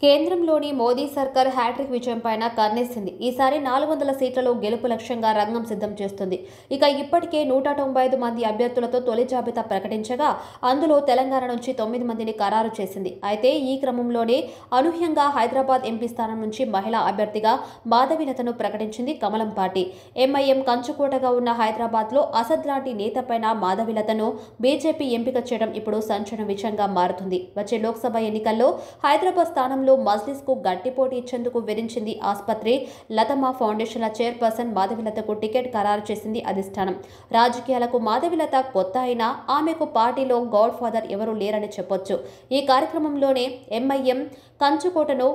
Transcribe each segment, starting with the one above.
కేంద్రంలోని మోదీ సర్కార్ హ్యాట్రిక్ విజయంపైన కన్నేసింది. ఈసారి 400 సీట్లలో గెలుపు లక్ష్యంగా రంగం సిద్ధం చేస్తుంది. ఇక ఇప్పటికే 195 మంది అభ్యర్థులతో తొలి జాబితా ప్రకటించగా అందులో తెలంగాణ నుంచి 9 మందిని ఖరారు చేసింది. అయితే ఈ క్రమంలోనే అనూహ్యంగా హైదరాబాద్ ఎంపీ స్థానం నుంచి మహిళా అభ్యర్థిగా మాధవీలతను ప్రకటించింది కమలం పార్టీ. ఎంఐఎం కంచుకోటగా ఉన్న హైదరాబాద్లో అసద్ లాంటి నేతపైన మాధవీలతను బీజేపీ ఎంపిక చేయడం ఇప్పుడు సంచలన విషయంగా మారుతుంది. వచ్చే లోక్సభ ఎన్నికల్లో హైదరాబాద్ స్థానంలో మజ్లిస్ కు గట్టి పోటీ ఇచ్చేందుకు విరించింది ఆస్పత్రి. లతమా ఫౌండేషన్ల చైర్పర్సన్ మాధవీలతకు టికెట్ ఖరారు చేసింది అధిష్టానం. రాజకీయాలకు మాధవీలత కొత్త అయినా ఆమెకు పార్టీలో గాడ్ ఫాదర్ ఎవరూ లేరని చెప్పొచ్చు. ఈ కార్యక్రమంలోనే ఎంఐఎం కంచుకోటను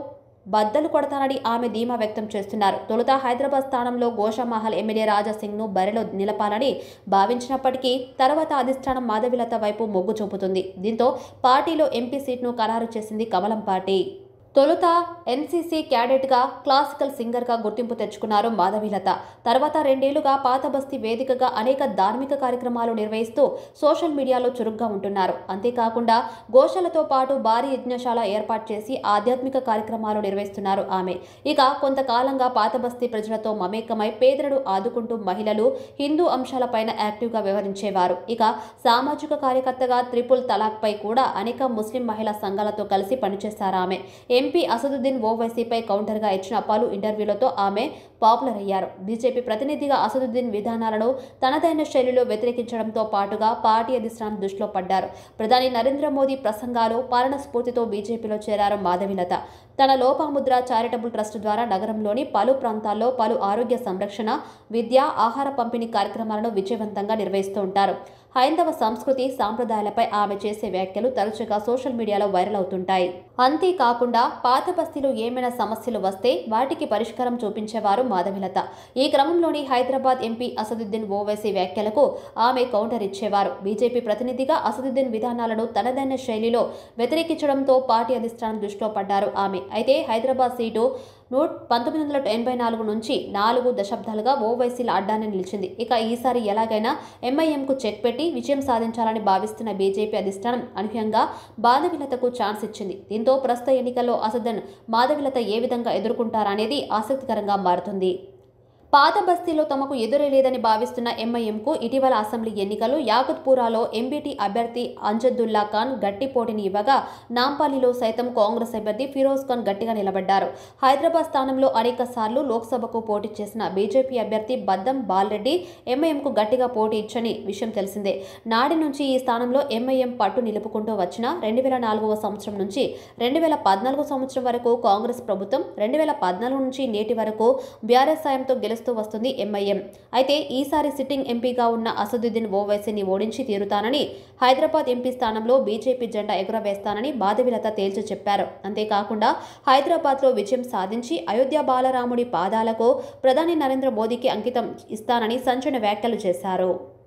బద్దలు కొడతానని ఆమె ధీమా వ్యక్తం చేస్తున్నారు. తొలుత హైదరాబాద్ స్థానంలో గోషామహల్ ఎమ్మెల్యే రాజాసింగ్ ను బరిలో నిలపాలని భావించినప్పటికీ తర్వాత అధిష్టానం మాధవీలత వైపు మొగ్గు చూపుతుంది. దీంతో పార్టీలో ఎంపీ సీట్ను ఖరారు చేసింది కమలం పార్టీ. తొలుత ఎన్సీసీ క్యాడెట్గా క్లాసికల్ సింగర్గా గుర్తింపు తెచ్చుకున్నారు మాధవీలత. తర్వాత 2 ఏళ్లుగా పాత బస్తీ వేదికగా అనేక ధార్మిక కార్యక్రమాలు నిర్వహిస్తూ సోషల్ మీడియాలో చురుగ్గా ఉంటున్నారు. అంతేకాకుండా గోశాలతో పాటు భారీ యజ్ఞశాల ఏర్పాటు చేసి ఆధ్యాత్మిక కార్యక్రమాలు నిర్వహిస్తున్నారు ఆమె. ఇక కొంతకాలంగా పాత బస్తీ ప్రజలతో మమేకమై పేదలను ఆదుకుంటూ మహిళలు, హిందూ అంశాలపైన యాక్టివ్గా వ్యవహరించేవారు. ఇక సామాజిక కార్యకర్తగా త్రిపుల్ తలాక్పై కూడా అనేక ముస్లిం మహిళా సంఘాలతో కలిసి పనిచేశారు ఆమె. ఎంపీ అసదుద్దీన్ ఓవైసీపై కౌంటర్గా ఇచ్చిన పలు ఇంటర్వ్యూలతో ఆమె పాపులర్ అయ్యారు. బీజేపీ ప్రతినిధిగా అసదుద్దీన్ విధానాలను తనదైన శైలిలో వ్యతిరేకించడంతో పాటుగా పార్టీ అధిష్టానం దృష్టిలో పడ్డారు. ప్రధాని నరేంద్ర మోదీ ప్రసంగాలు, పాలన స్ఫూర్తితో బీజేపీలో చేరారు మాధవీలత. తన లోపాముద్ర చారిటబుల్ ట్రస్ట్ ద్వారా నగరంలోని పలు ప్రాంతాల్లో పలు ఆరోగ్య సంరక్షణ, విద్య, ఆహార పంపిణీ కార్యక్రమాలను విజయవంతంగా నిర్వహిస్తూ ఉంటారు. హైందవ సంస్కృతి, సాంప్రదాయాలపై ఆమె చేసే వ్యాఖ్యలు తరచుగా సోషల్ మీడియాలో వైరల్ అవుతుంటాయి. అంతేకాకుండా పాత బస్తీలో ఏమైనా సమస్యలు వస్తే వాటికి పరిష్కారం చూపించేవారు మాధవీలత. ఈ క్రమంలోని హైదరాబాద్ ఎంపీ అసదుద్దీన్ ఓవైసీ వ్యాఖ్యలకు ఆమె కౌంటర్ ఇచ్చేవారు. బీజేపీ ప్రతినిధిగా అసదుద్దీన్ విధానాలను తనదైన శైలిలో వ్యతిరేకించడంతో పార్టీ అధిష్టానం దృష్టిలో పడ్డారు ఆమె. అయితే హైదరాబాద్ సీటు 1984 నుంచి 4 దశాబ్దాలుగా ఓవైసీల అడ్డానే నిలిచింది. ఇక ఈసారి ఎలాగైనా ఎంఐఎంకు చెక్ పెట్టి విజయం సాధించాలని భావిస్తున్న బీజేపీ అధిష్టానం అనూహ్యంగా మాధవీలతకు ఛాన్స్ ఇచ్చింది. దీంతో ప్రస్తుత ఎన్నికల్లో అసదుద్దీన్ మాధవీలత ఏ విధంగా ఎదుర్కొంటారనేది ఆసక్తికరంగా మారుతుంది. పాత బస్తీలో తమకు ఎదురే లేదని భావిస్తున్న ఎంఐఎంకు ఇటీవల అసెంబ్లీ ఎన్నికల్లో యాకుత్పురాలో ఎంబీటీ అభ్యర్థి అంజదుల్లా ఖాన్ గట్టి పోటీని ఇవ్వగా నాంపల్లిలో సైతం కాంగ్రెస్ అభ్యర్థి ఫిరోజ్ ఖాన్ గట్టిగా నిలబడ్డారు. హైదరాబాద్ స్థానంలో అనేక సార్లు లోక్సభకు పోటీ చేసిన బీజేపీ అభ్యర్థి బద్దం బాలరెడ్డి ఎంఐఎంకు గట్టిగా పోటీ ఇచ్చని విషయం తెలిసిందే. నాటి నుంచి ఈ స్థానంలో ఎంఐఎం పట్టు నిలుపుకుంటూ వచ్చిన 2004వ సంవత్సరం నుంచి 2014 సంవత్సరం వరకు కాంగ్రెస్ ప్రభుత్వం, 2014 నుంచి నేటి వరకు బీఆర్ఎస్ సాయంతో గెలుస్తూ వస్తుంది ఎంఐఎం. అయితే ఈసారి సిట్టింగ్ ఎంపీగా ఉన్న అసదుద్దీన్ ఓవైసీని ఓడించి తీరుతానని, హైదరాబాద్ ఎంపీ స్థానంలో బీజేపీ జెండా ఎగురవేస్తానని మాధవీలత తేల్చి చెప్పారు. అంతేకాకుండా హైదరాబాద్లో విజయం సాధించి అయోధ్య బాలరాముడి పాదాలకు ప్రధాని నరేంద్ర మోదీకి అంకితం ఇస్తానని సంచలన వ్యాఖ్యలు చేశారు.